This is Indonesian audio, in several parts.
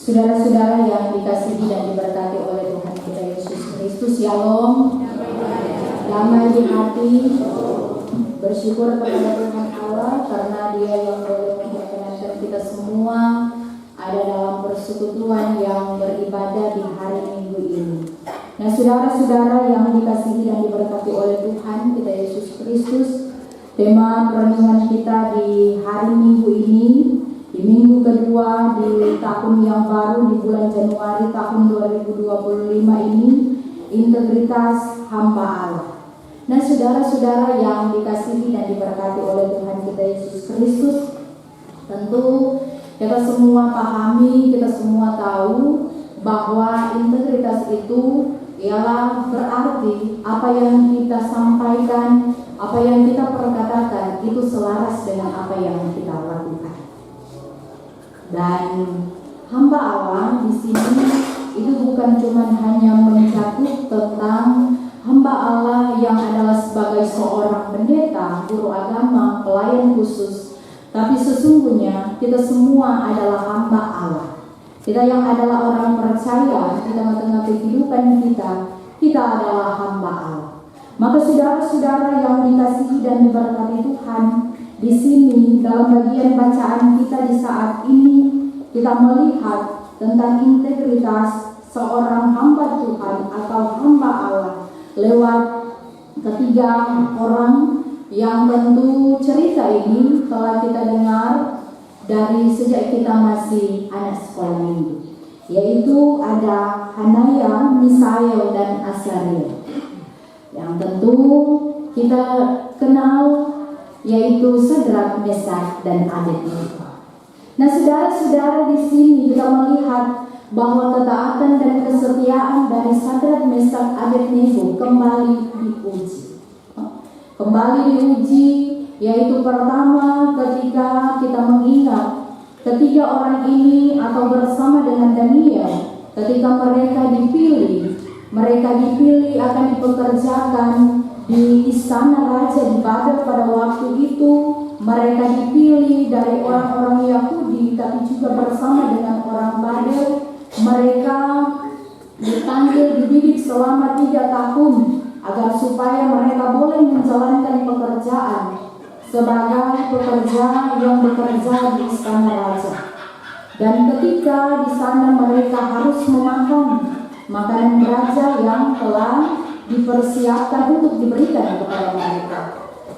Saudara-saudara yang dikasihi dan diberkati oleh Tuhan kita Yesus Kristus, Shalom. Damai di hati, bersyukur kepada Tuhan Allah karena Dia yang boleh memperkenankan kita semua ada dalam persekutuan yang beribadah di hari Minggu ini. Nah, saudara-saudara yang dikasihi dan diberkati oleh Tuhan kita Yesus Kristus, tema perenungan kita di hari Minggu ini, di minggu kedua di tahun yang baru, di bulan Januari tahun 2025 ini, integritas hamba Allah. Nah, saudara-saudara yang dikasihi dan diberkati oleh Tuhan kita Yesus Kristus, tentu kita semua pahami, kita semua tahu bahwa integritas itu ialah berarti apa yang kita sampaikan, apa yang kita perkatakan itu selaras dengan apa yang kita lakukan. Dan hamba Allah di sini itu bukan cuma hanya mencakup tentang hamba Allah yang adalah sebagai seorang pendeta, guru agama, pelayan khusus, tapi sesungguhnya kita semua adalah hamba Allah. Kita yang adalah orang percaya di tengah-tengah kehidupan kita adalah hamba Allah. Maka saudara-saudara yang dikasihi dan diberkati Tuhan, di sini dalam bagian bacaan kita di saat ini kita melihat tentang integritas seorang hamba Tuhan atau hamba Allah lewat ketiga orang yang tentu cerita ini telah kita dengar dari sejak kita masih anak sekolah minggu, yaitu ada Hanaya, Misael, dan Azariel, yang tentu kita kenal, yaitu Sadrak, Mesak, dan Abednego. Nah, saudara-saudara, di sini kita melihat bahwa ketaatan dan kesetiaan dari Sadrak, Mesak, Abednego kembali diuji. Yaitu pertama ketika kita mengingat ketiga orang ini atau bersama dengan Daniel, ketika mereka dipilih akan dipekerjakan di istana raja di Babel pada waktu itu. Mereka dipilih dari orang-orang Yahudi tapi juga bersama dengan orang Babel. Mereka dipanggil, dididik selama 3 tahun agar supaya mereka boleh menjalankan pekerjaan sebagai pekerja yang bekerja di istana raja. Dan ketika di sana mereka harus memakan makanan raja yang telah dipersiapkan untuk diberikan kepada mereka.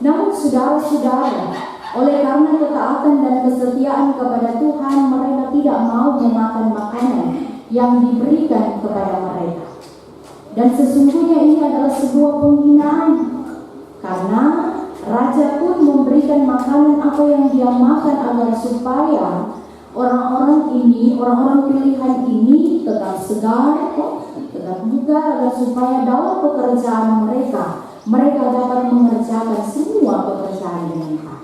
Namun saudara-saudara, oleh karena ketaatan dan kesetiaan kepada Tuhan, mereka tidak mau memakan makanan yang diberikan kepada mereka. Dan sesungguhnya ini adalah sebuah penghinaan, karena raja pun memberikan makanan apa yang dia makan agar supaya orang-orang pilihan ini tetap segar, tetap bugar, agar supaya dalam pekerjaan mereka dapat mengerjakan semua pekerjaan dengan baik.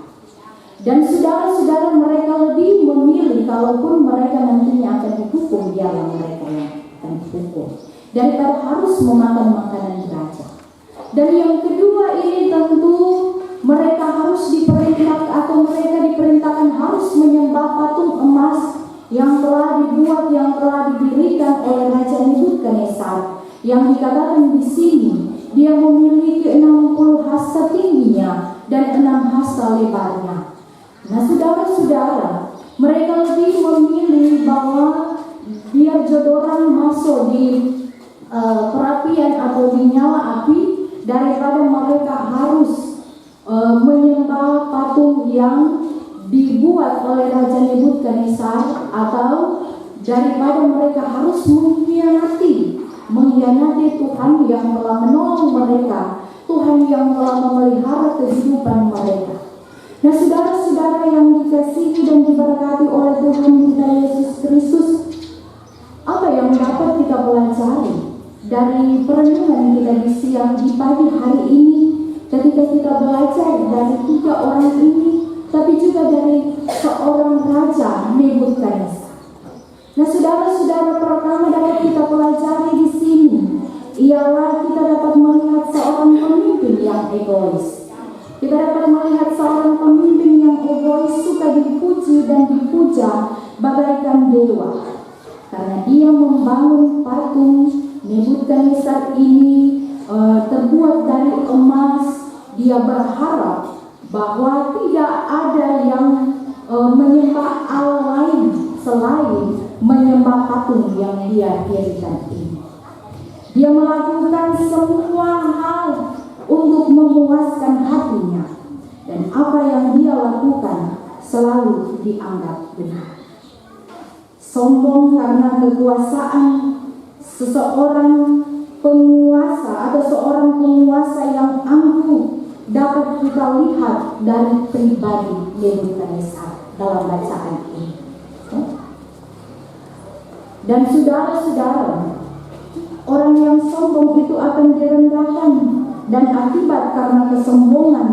Dan saudara-saudara, mereka lebih memilih kalaupun mereka nantinya akan dihukum, biarlah mereka yang akan dihukum, daripada harus memakan makanan raja. Dan yang kedua ini tentu mereka harus diperintahkan harus menyembah patung emas yang telah dibuat, yang telah didirikan oleh Raja Nebukadnezar, yang dikatakan di sini dia memiliki 60 hasta tingginya dan 6 hasta lebarnya. Nah, saudara-saudara, mereka lebih memilih bahwa biar jodoran masuk di perapian atau di nyala api daripada mereka harus menyembah patung yang dibuat oleh Raja Nebukadnezar, atau daripada mereka harus mengkhianati Tuhan yang telah menolong mereka, Tuhan yang telah memelihara kehidupan mereka. Nah, saudara-saudara yang dikasihi dan diberkati oleh Tuhan kita Yesus Kristus, apa yang dapat kita pelajari dari perenungan kita di pagi hari ini, ketika kita belajar dari 3 orang ini, tapi juga dari seorang raja Nebukadnezar. Nah, saudara-saudara, pertama dapat kita pelajari di sini ialah kita dapat melihat seorang pemimpin yang egois. Kita dapat melihat seorang pemimpin yang egois, suka dipuji dan dipuja bagaikan dewa. dia berharap bahwa tidak ada yang menyembah Allah lain selain menyembah patung yang dia dirikan ini. Dia melakukan semua hal untuk memuaskan hatinya, dan apa yang dia lakukan selalu dianggap benar. Sombong karena kekuasaan seseorang penguasa atau seorang penguasa yang angkuh dapat kita lihat dari pribadi Nebukadnezar dalam bacaan ini. Dan saudara-saudara, orang yang sombong itu akan direndahkan, dan akibat karena kesombongan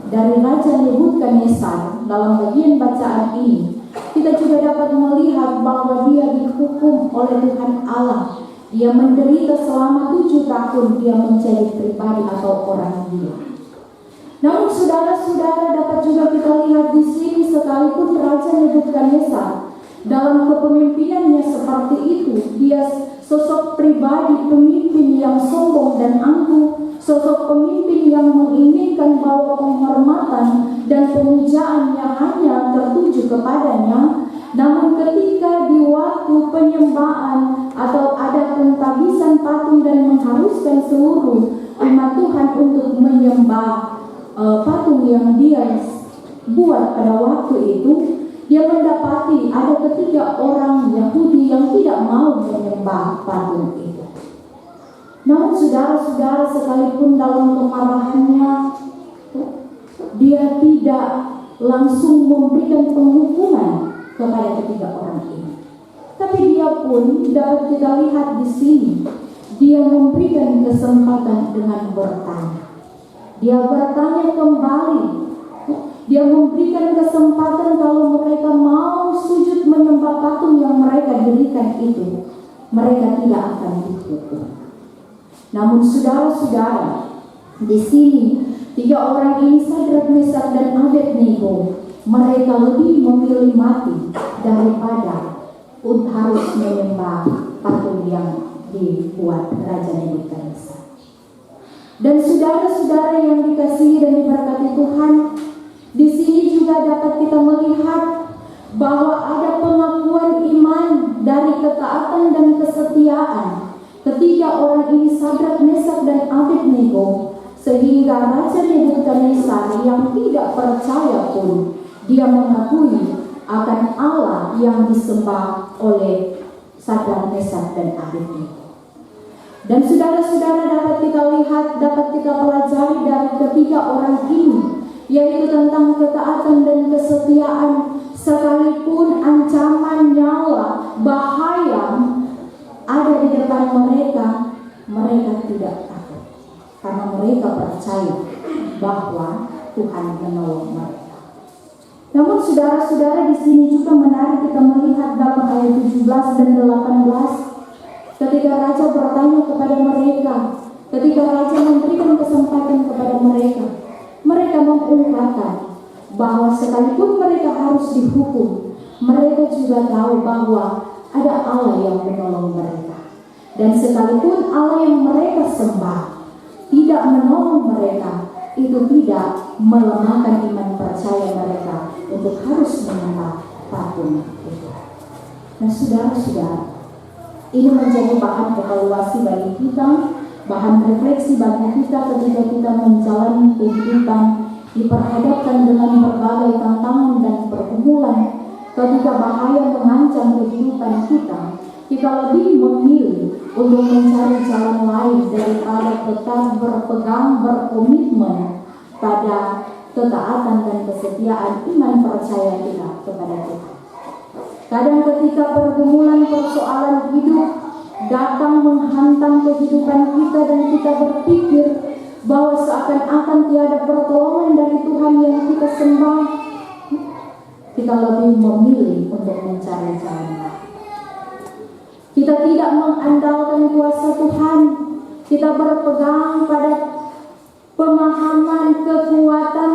dari Raja Nebukadnezar dalam bagian bacaan ini, kita juga dapat melihat bahwa dia dihukum oleh Tuhan Allah. Dia menderita selama 7 tahun dia menjadi pribadi atau orang gila. Namun saudara-saudara, dapat juga kita lihat di sini, sekalipun Raja Nebukadnezar dalam kepemimpinannya seperti itu, dia sosok pribadi pemimpin yang sombong dan angkuh, sosok pemimpin yang menginginkan bahwa penghormatan dan pemujaan yang hanya tertuju kepadanya. Namun ketika di waktu penyembahan atau ada penghabisan patung dan mengharuskan seluruh umat Tuhan untuk menyembah patung yang dia buat pada waktu itu, dia mendapati ada 3 orang Yahudi yang tidak mau menyembah patung itu. Namun saudara-saudara, sekalipun dalam kemarahannya, dia tidak langsung memberikan penghukuman kepada 3 orang ini. Tapi dia pun dapat kita lihat di sini, dia memberikan kesempatan dengan bertanya. Dia bertanya kembali. Dia memberikan kesempatan kalau mereka mau sujud menyembah patung yang mereka dirikan itu, mereka tidak akan dihukum. Namun saudara-saudara, di sini 3 orang ini, Sadrak, Mesak, dan Abednego, mereka lebih memilih mati daripada harus menyembah patung yang dibuat Raja Nebukadnezar. Dan saudara-saudara yang dikasihi dan diberkati Tuhan, di sini juga dapat kita melihat bahwa ada pengakuan iman dari ketaatan dan kesetiaan ketiga orang ini, Sadrak, Mesak, dan Abednego, sehingga Raja Nebukadnezar yang tidak percaya pun dia mengakui akan Allah yang disembah oleh Sadrak, Mesak, dan Abednego. Dan saudara-saudara, dapat kita lihat, dapat kita pelajari dari ketiga orang ini, yaitu tentang ketaatan dan kesetiaan. Sekalipun ancaman nyawa, bahaya ada di depan mereka, mereka tidak takut, karena mereka percaya bahwa Tuhan menolong mereka. Namun saudara-saudara, di sini juga menarik kita melihat dalam ayat 17 dan 18, ketika Raja bertanya kepada mereka, ketika Raja memberikan kesempatan kepada mereka, mereka mengungkapkan bahwa sekalipun mereka harus dihukum, mereka juga tahu bahwa ada Allah yang menolong mereka. Dan sekalipun Allah yang mereka sembah tidak menolong mereka, itu tidak melemahkan iman percaya mereka untuk harus menyembah patung itu. Nah saudara-saudara, ini menjadi bahan evaluasi bagi kita, bahan refleksi bagi kita ketika kita menjalani kehidupan, diperhadapkan dengan berbagai tantangan dan pergumulan. Ketika bahaya mengancam kehidupan kita, kita lebih memilih untuk mencari jalan lain daripada tetap berpegang, berkomitmen pada ketaatan dan kesetiaan iman percaya kita kepada Tuhan. Kadang ketika pergumulan persoalan hidup datang menghantam kehidupan kita dan kita berpikir bahwa seakan-akan tiada pertolongan dari Tuhan yang kita sembah, kita lebih memilih untuk mencari jalan lain. Kita tidak mengandalkan kuasa Tuhan, kita berpegang pada pemahaman, kekuatan,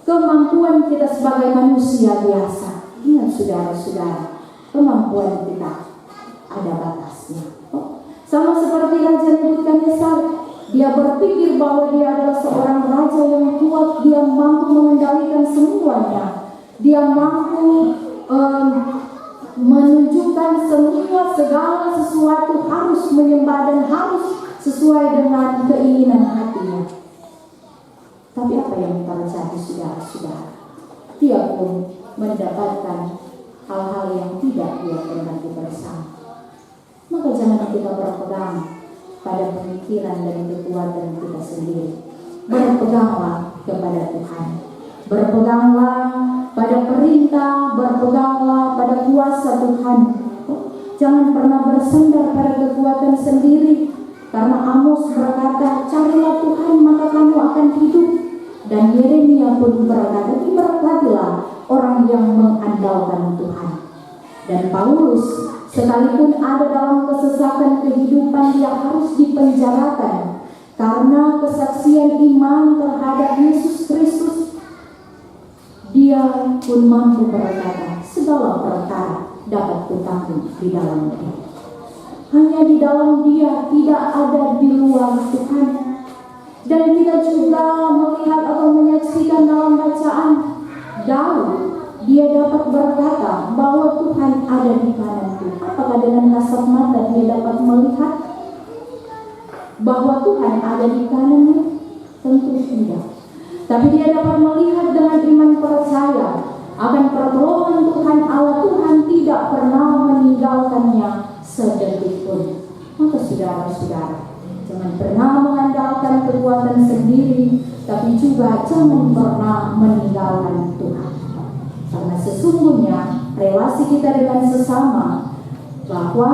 kemampuan kita sebagai manusia biasa. Ingat saudara-saudara, kemampuan kita ada batasnya. Sama seperti Raja Nebukadnezar, Dia berpikir bahwa dia adalah seorang raja yang kuat, dia mampu mengendalikan semuanya. Dia mampu menunjukkan segala sesuatu harus menyembah dan harus sesuai dengan keinginan hatinya. Tapi apa yang terjadi, saudara-saudara? Dia pun mendapatkan hal-hal yang tidak dia kehendaki bersama. Maka jangan kita berpegang pada pemikiran dan kekuatan kita sendiri. Berpeganglah kepada Tuhan. Berpeganglah pada perintah, berpeganglah pada kuasa Tuhan. Jangan pernah bersandar pada kekuatan sendiri. Karena Amos berkata, carilah Tuhan maka kamu akan hidup. Dan Yeremia pun berkata, diberkatilah orang yang mengandalkan Tuhan. Dan Paulus, sekalipun ada dalam kesesakan kehidupan, dia harus dipenjarakan karena kesaksian iman terhadap Yesus Kristus. Dia pun mampu berkata, segala perkara dapat kutanggung di dalam Dia. Hanya di dalam Dia, tidak ada di luar Tuhan. Dan kita juga melihat atau menyaksikan dalam bacaan Daud, dia dapat berkata bahwa Tuhan ada di kananku. Apakah dengan kasat mata dia dapat melihat bahwa Tuhan ada di kanannya? Tentu tidak. Tapi dia dapat melihat dengan iman percaya akan pertolongan Tuhan Allah. Tuhan tidak pernah meninggalkannya sedetik pun. Maka saudara-saudara, jangan pernah mengandalkan kekuatan sendiri, tapi juga jangan pernah meninggalkan Tuhan. Karena sesungguhnya relasi kita dengan sesama, bahwa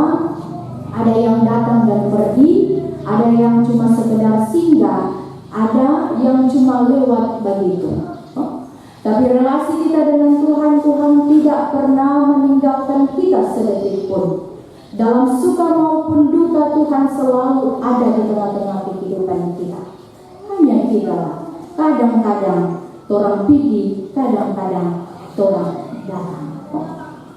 ada yang datang dan pergi, ada yang cuma sekedar singgah, ada yang cuma lewat begitu. Tapi relasi kita dengan Tuhan, Tuhan tidak pernah meninggalkan kita sedetik pun. Dalam suka maupun duka, Tuhan selalu ada di tengah-tengah kehidupan kita. Hanya kita kadang-kadang torang pergi, kadang-kadang torang datang.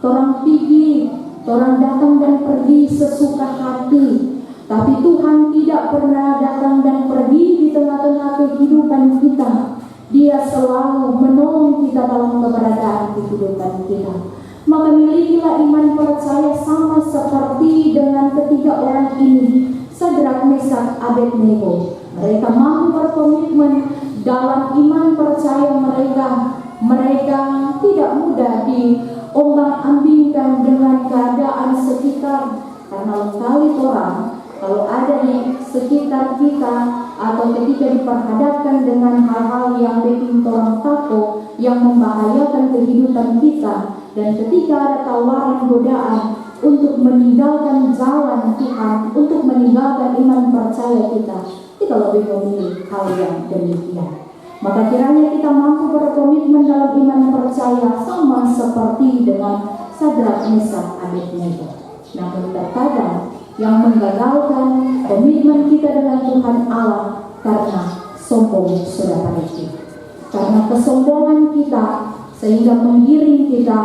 Torang pergi, torang datang dan pergi sesuka hati. Tapi Tuhan tidak pernah datang dan pergi di tengah-tengah kehidupan kita. Dia selalu menolong kita dalam keberadaan kehidupan kita. Maka milikilah iman percaya sama seperti dengan ketiga orang ini, Sadrak, Mesak, Abednego. Mereka mampu berkomitmen dalam iman percaya mereka. Mereka tidak mudah diombang-ambingkan dengan keadaan sekitar. Karena sekali orang, kalau ada di sekitar kita atau ketika diperhadapkan dengan hal-hal yang bikin orang takut, yang membahayakan kehidupan kita, dan ketika ada tawaran godaan untuk meninggalkan jalan Tuhan, untuk meninggalkan iman percaya kita lebih memilih hal yang demikian. Maka kiranya kita mampu berkomitmen dalam iman percaya sama seperti dengan Sadrak, Mesak, Abednego. Namun terkadang yang menggagalkan komitmen kita dengan Tuhan Allah karena sombong, saudara-saudara. Karena kesombongan kita sehingga menggiring kita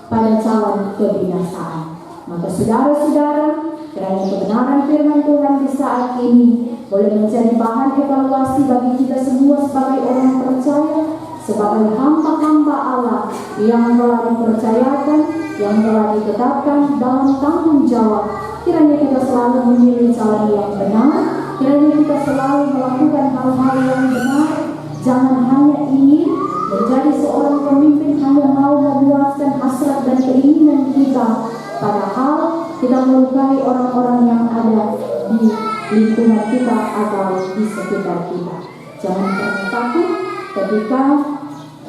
pada jalan kebinasaan. Maka saudara-saudara, kiranya kebenaran firman Tuhan di saat ini boleh menjadi bahan evaluasi bagi kita semua sebagai orang percaya, sebagai hamba-hamba Allah yang telah dipercayakan, yang telah ditetapkan dalam tanggung jawab. Kiranya kita selalu memilih jalan yang benar, kiranya kita selalu melakukan hal-hal yang benar. Jangan hanya ingin menjadi seorang pemimpin hanya mau memuaskan hasrat dan keinginan kita, padahal kita melukai orang-orang yang ada di lingkungan kita atau di sekitar kita. Jangan pernah takut ketika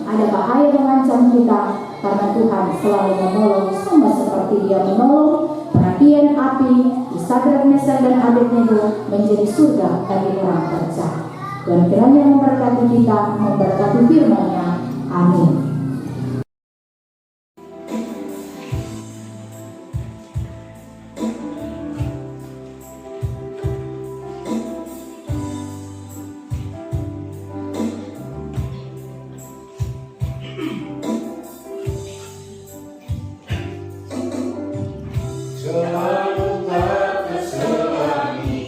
ada bahaya mengancam kita, karena Tuhan selalu menolong sama seperti Dia menolong perapian api di Sadrak, Mesak, dan Abednego menjadi surga bagi orang percaya. Dan kiranya memberkati kita, memberkati firman-Nya. Amin. Selalu tak terselangi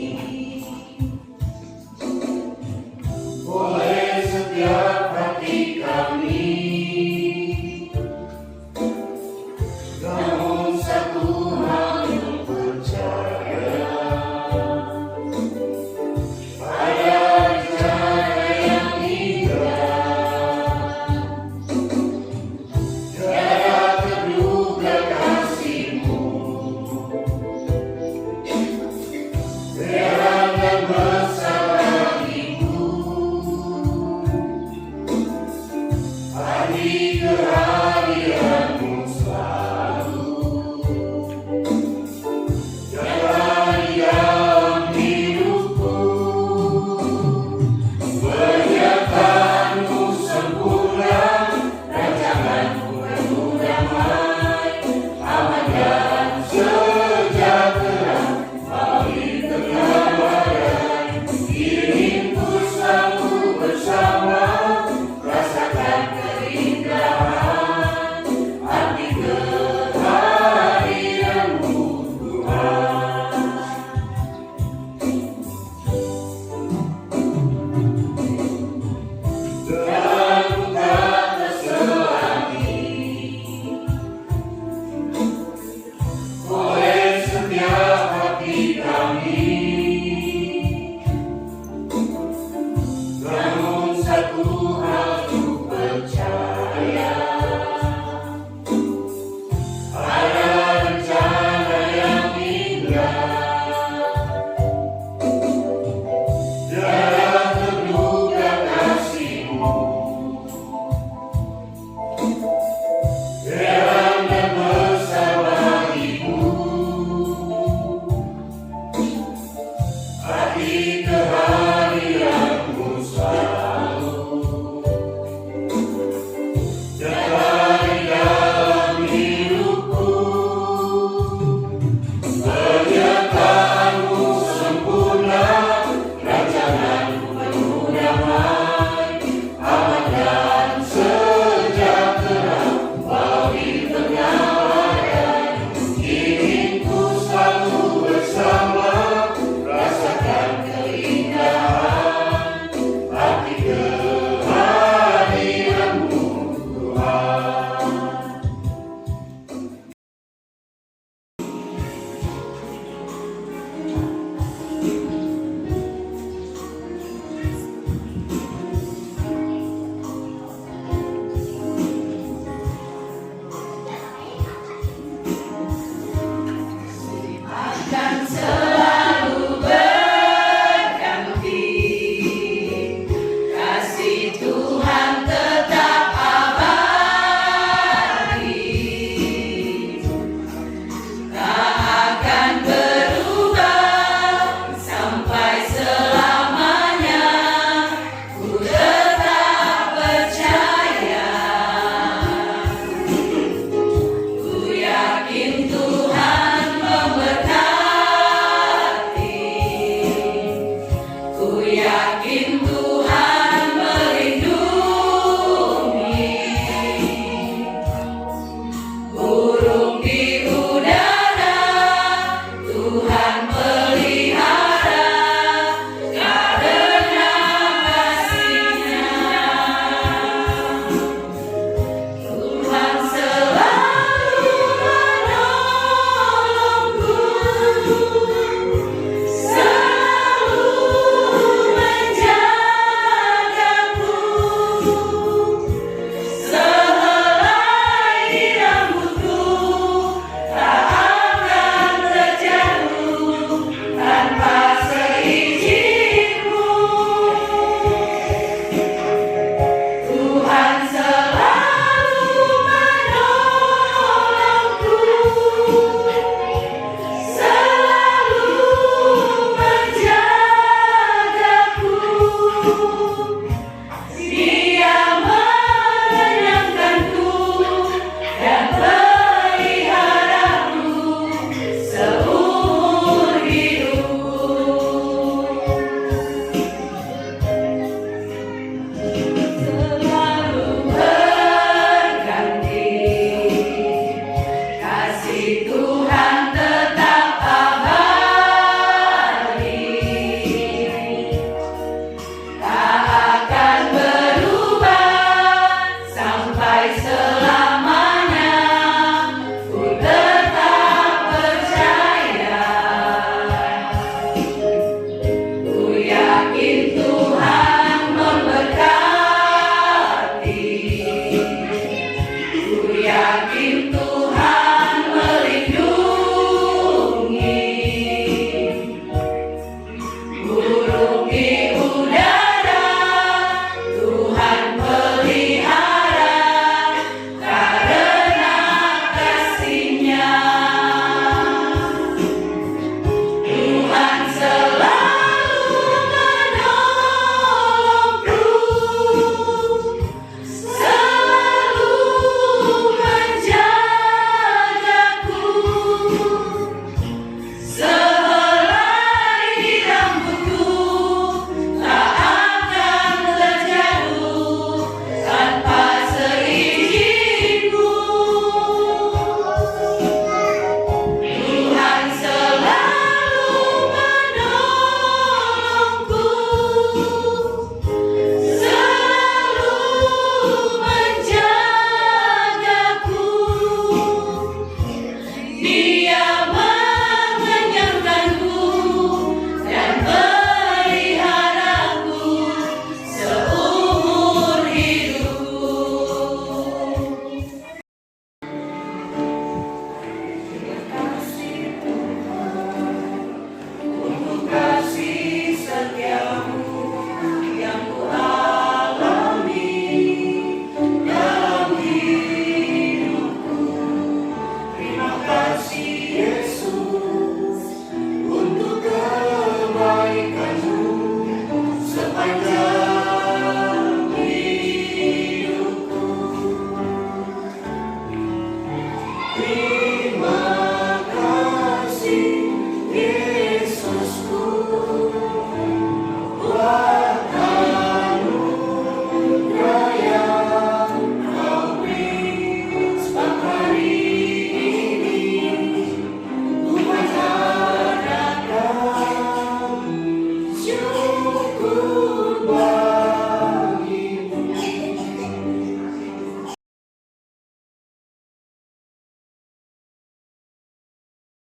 sepanjang